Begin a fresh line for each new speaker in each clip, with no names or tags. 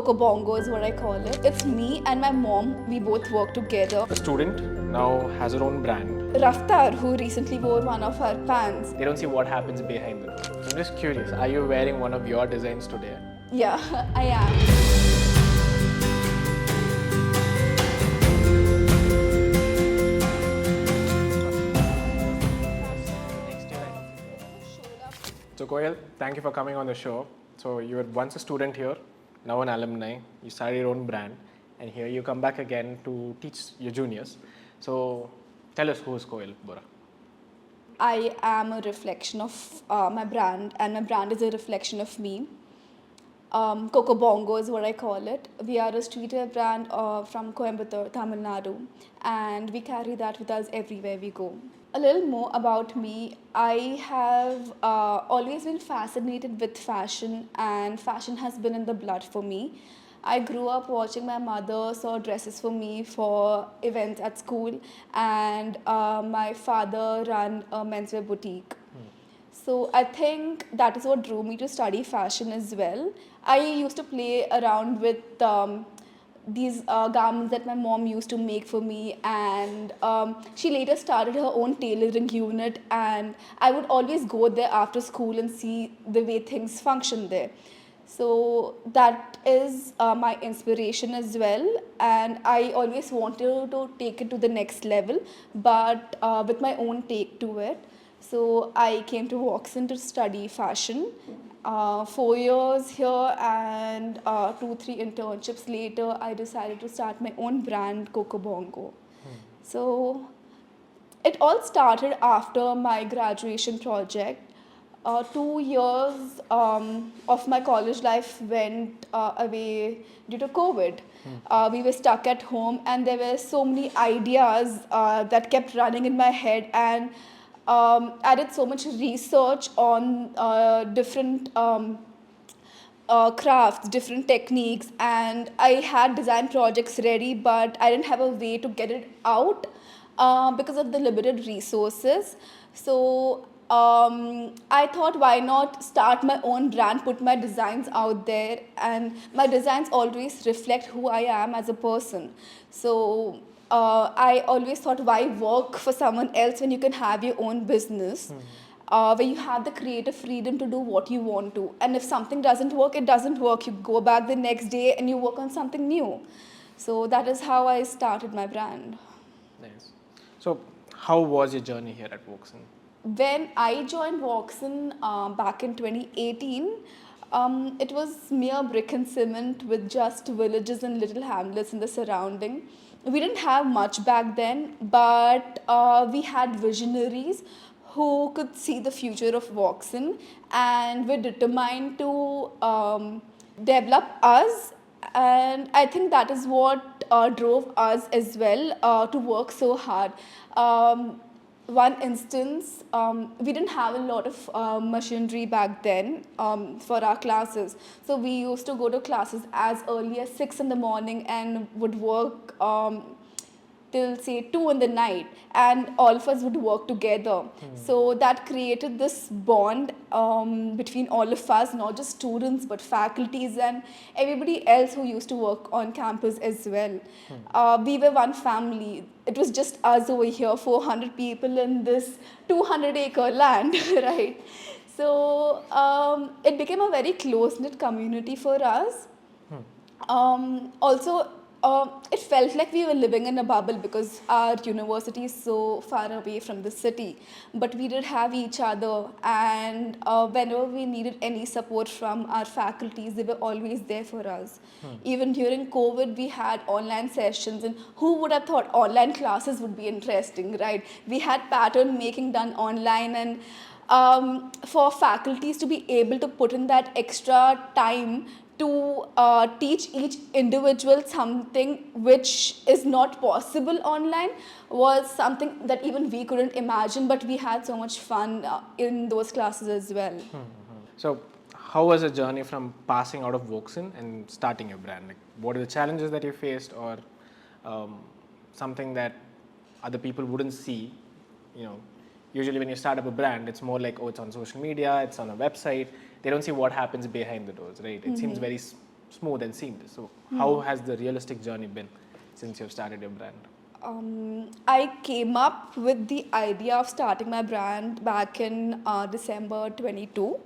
Bongo is what I call it. It's me and my mom. We both work together.
A student now has her own brand.
Raftar, who recently wore one of our pants.
They don't see what happens behind the door. So I'm just curious, are you wearing one of your designs today?
Yeah, I am.
So Koel, thank you for coming on the show. So you were once a student here, now an alumni. You started your own brand, and here you come back again to teach your juniors. So tell us, who is Koel Bohra?
I am a reflection of my brand, and my brand is a reflection of me. Bongo is what I call it. We are a streetwear brand from Coimbatore, Tamil Nadu, and we carry that with us everywhere we go. A little more about me. I have always been fascinated with fashion, and fashion has been in the blood for me. I grew up watching my mother sew dresses for me for events at school, and my father ran a menswear boutique. So I think that is what drew me to study fashion as well. I used to play around with these garments that my mom used to make for me, and she later started her own tailoring unit, and I would always go there after school and see the way things function there. So that is my inspiration as well, and I always wanted to take it to the next level, but with my own take to it. So I came to Woxsen to study fashion. 4 years here and 2-3 internships later, I decided to start my own brand, Koel Bohra. So it all started after my graduation project. 2 years of my college life went away due to COVID. We were stuck at home, and there were so many ideas that kept running in my head, and I did so much research on different crafts, different techniques, and I had design projects ready, but I didn't have a way to get it out because of the limited resources. So I thought, why not start my own brand, put my designs out there, and my designs always reflect who I am as a person. So I always thought, why work for someone else when you can have your own business, where you have the creative freedom to do what you want to. And if something doesn't work, it doesn't work. You go back the next day and you work on something new. So that is how I started my brand.
Nice. So how was your journey here at Woxsen?
When I joined Woxsen back in 2018, it was mere brick and cement with just villages and little hamlets in the surrounding. We didn't have much back then, but we had visionaries who could see the future of Woxsen, and were determined to develop us. And I think that is what drove us as well to work so hard. One instance, we didn't have a lot of machinery back then for our classes. So we used to go to classes as early as 6 in the morning and would work till say 2 in the night, and all of us would work together. So that created this bond between all of us, not just students but faculties and everybody else who used to work on campus as well. We were one family. It was just us over here, 400 people in this 200-acre land, right? So it became a very close-knit community for us. Also, it felt like we were living in a bubble because our university is so far away from the city. But we did have each other, and whenever we needed any support from our faculties, they were always there for us. Even during COVID, we had online sessions, and who would have thought online classes would be interesting, right? We had pattern making done online, and for faculties to be able to put in that extra time to teach each individual something which is not possible online was something that even we couldn't imagine, but we had so much fun in those classes as well.
So how was the journey from passing out of Woxsen and starting your brand? Like, what are the challenges that you faced, or something that other people wouldn't see? Usually when you start up a brand, it's more like, oh, it's on social media, it's on a website. They don't see what happens behind the doors, right? It seems very smooth and seamless. So how has the realistic journey been since you've started your brand?
I came up with the idea of starting my brand back in December 22.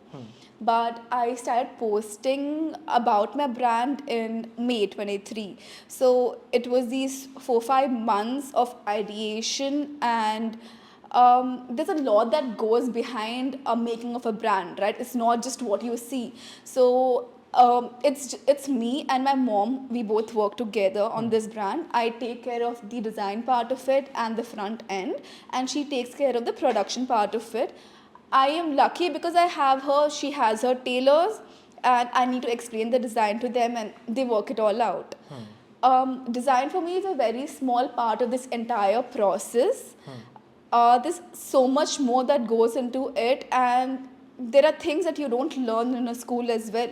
But I started posting about my brand in May 23. So it was these 4-5 months of ideation, and there's a lot that goes behind a making of a brand, right? It's not just what you see. So it's me and my mom. We both work together on this brand. I take care of the design part of it and the front end, and she takes care of the production part of it. I am lucky because I have her. She has her tailors, and I need to explain the design to them, and they work it all out. Design for me is a very small part of this entire process. There's so much more that goes into it, and there are things that you don't learn in a school as well.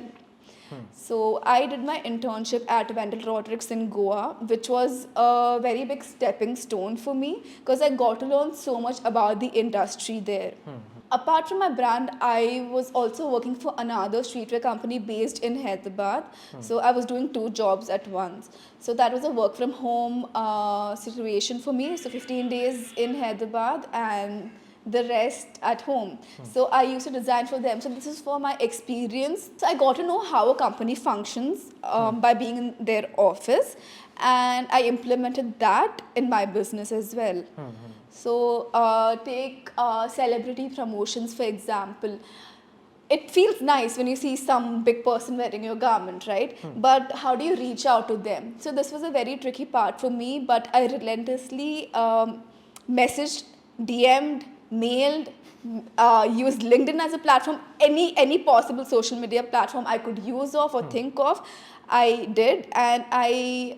So I did my internship at Mentorship in Goa, which was a very big stepping stone for me because I got to learn so much about the industry there. Apart from my brand, I was also working for another streetwear company based in Hyderabad. So I was doing 2 jobs at once. So that was a work from home situation for me. So 15 days in Hyderabad and the rest at home. So I used to design for them. So this is for my experience. So I got to know how a company functions by being in their office, and I implemented that in my business as well. So take celebrity promotions, for example. It feels nice when you see some big person wearing your garment, right? But how do you reach out to them? So this was a very tricky part for me, but I relentlessly messaged, DM'd, mailed, used LinkedIn as a platform, any possible social media platform I could use of or think of, I did, and I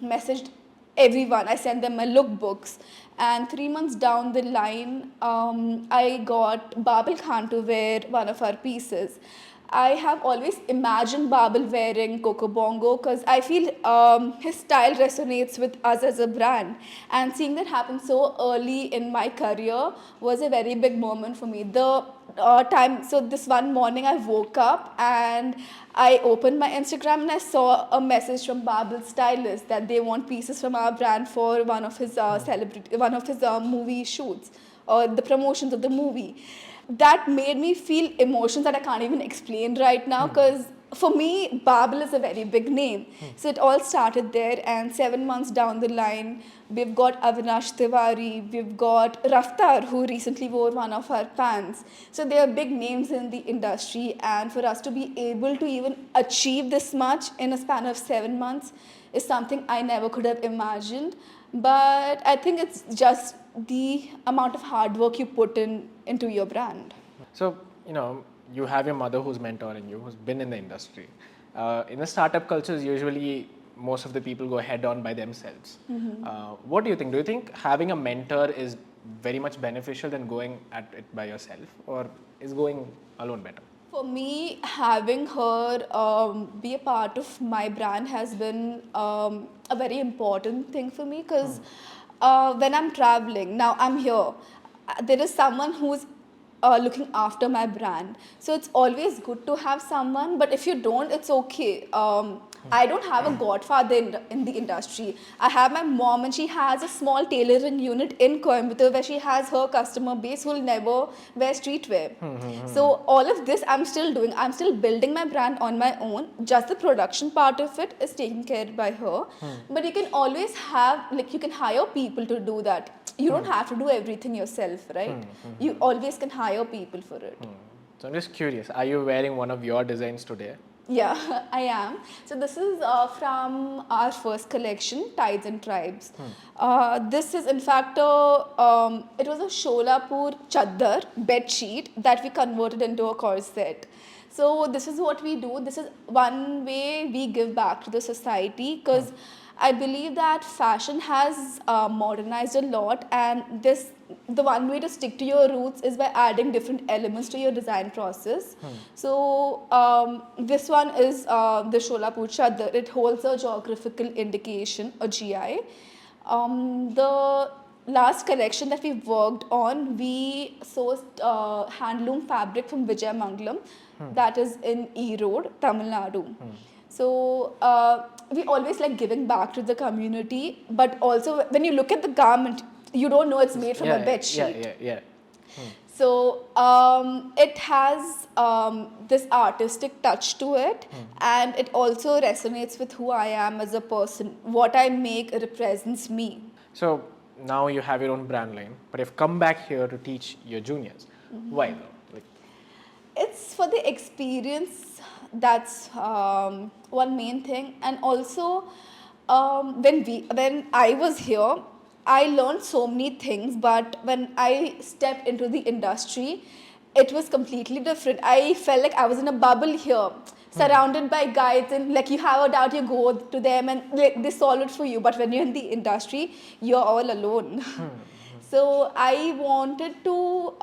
messaged everyone. I sent them my lookbooks, and 3 months down the line, I got Babel Khan to wear one of our pieces. I have always imagined Babel wearing Coco Bongo because I feel his style resonates with us as a brand. And seeing that happen so early in my career was a very big moment for me. So this one morning I woke up and I opened my Instagram and I saw a message from Babel's stylist that they want pieces from our brand for one of his movie shoots or the promotions of the movie. That made me feel emotions that I can't even explain right now because for me, Babel is a very big name. So it all started there, and 7 months down the line, we've got Avinash Tiwari, we've got Raftar, who recently wore one of our pants. So they are big names in the industry, and for us to be able to even achieve this much in a span of 7 months is something I never could have imagined. But I think it's just the amount of hard work you put into your brand.
So, you have your mother who's mentoring you, who's been in the industry. In the startup cultures, usually most of the people go head on by themselves. What do you think? Do you think having a mentor is very much beneficial than going at it by yourself, or is going alone better?
For me, having her be a part of my brand has been a very important thing for me because when I'm traveling, now I'm here, there is someone who's looking after my brand. So it's always good to have someone, but if you don't, it's okay. I don't have a godfather in the industry. I have my mom, and she has a small tailoring unit in Coimbatore where she has her customer base who will never wear streetwear. So all of this I'm still doing. I'm still building my brand on my own. Just the production part of it is taken care by her. But you can always you can hire people to do that. You don't have to do everything yourself, right? You always can hire people for it.
So I'm just curious, are you wearing one of your designs today?
Yeah, I am. So this is from our first collection, Tides and Tribes. This is in fact, it was a Sholapur Chaddar bed sheet that we converted into a corset. So this is what we do. This is one way we give back to the society because I believe that fashion has modernized a lot, and the one way to stick to your roots is by adding different elements to your design process. So this one is the Sholapur Chadar. It holds a geographical indication, a GI. The last collection that we worked on, we sourced handloom fabric from Vijayamangalam, that is in E Road, Tamil Nadu. So we always like giving back to the community, but also when you look at the garment, you don't know it's made from a bed sheet.
Yeah.
So it has this artistic touch to it, and it also resonates with who I am as a person. What I make represents me.
So now you have your own brand line, but you've come back here to teach your juniors. Why though? Like,
It's for the experience. That's one main thing, and also when I was here, I learned so many things. But when I stepped into the industry, it was completely different. I felt like I was in a bubble here, surrounded by guides, and like you have a doubt, you go to them and like, they solve it for you. But when you're in the industry, you're all alone. So I wanted to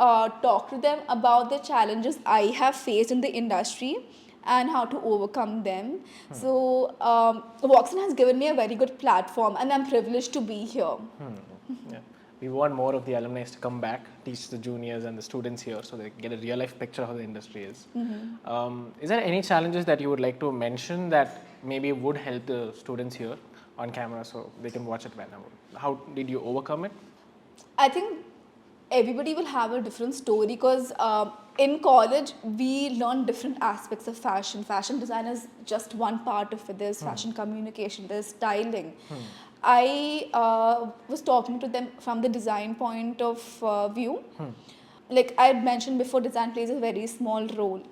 talk to them about the challenges I have faced in the industry and how to overcome them. So Woxsen has given me a very good platform, and I'm privileged to be here.
yeah. We want more of the alumni to come back, teach the juniors and the students here so they get a real life picture of how the industry is. Is there any challenges that you would like to mention that maybe would help the students here on camera so they can watch it whenever? How did you overcome it?
I think everybody will have a different story because in college we learn different aspects of fashion. Fashion design is just one part of it. There's fashion communication, there's styling. I was talking to them from the design point of view. Like I had mentioned before, design plays a very small role.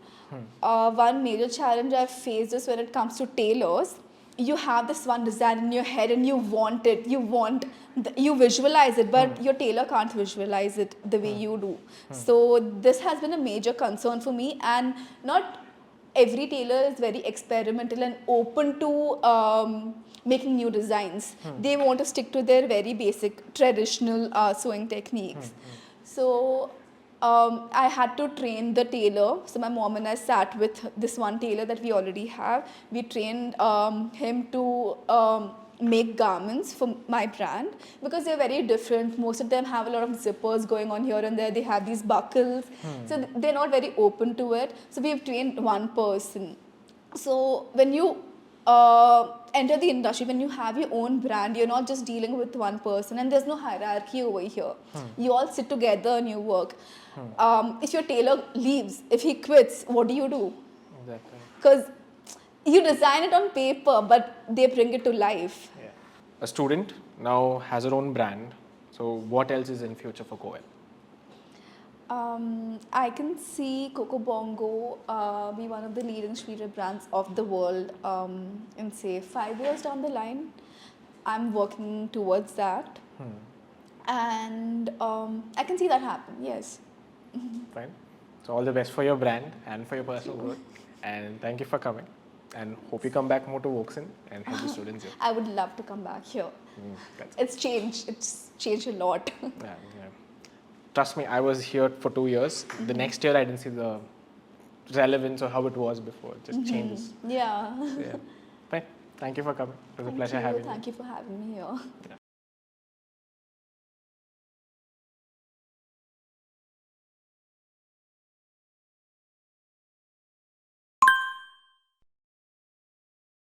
One major challenge I've faced is when it comes to tailors. You have this one design in your head and you want it, you visualize it, but your tailor can't visualize it the way you do. So this has been a major concern for me, and not every tailor is very experimental and open to making new designs. They want to stick to their very basic traditional sewing techniques. So I had to train the tailor. So my mom and I sat with this one tailor that we already have. We trained him to make garments for my brand because they're very different. Most of them have a lot of zippers going on here and there. They have these buckles. So they're not very open to it. So we've trained one person. So when you enter the industry, when you have your own brand, you're not just dealing with one person, and there's no hierarchy over here. You all sit together and you work. If your tailor leaves, if he quits, what do you do?
Exactly.
Because you design it on paper, but they bring it to life.
Yeah. A student now has her own brand. So what else is in future for Koel?
I can see Coco Bongo be one of the leading streetwear brands of the world in say 5 years down the line. I'm working towards that, and I can see that happen. Yes.
Fine. So all the best for your brand and for your personal growth. And thank you for coming. And hope you come back more to Woxsen and help the students here.
I would love to come back here. It's changed. It's changed a lot.
Yeah. Trust me, I was here for 2 years. The next year, I didn't see the relevance or how it was before. It just changes.
Yeah.
Yeah. Fine. Thank you for coming. It was a pleasure having you.
Thank you for having me here.
Yeah.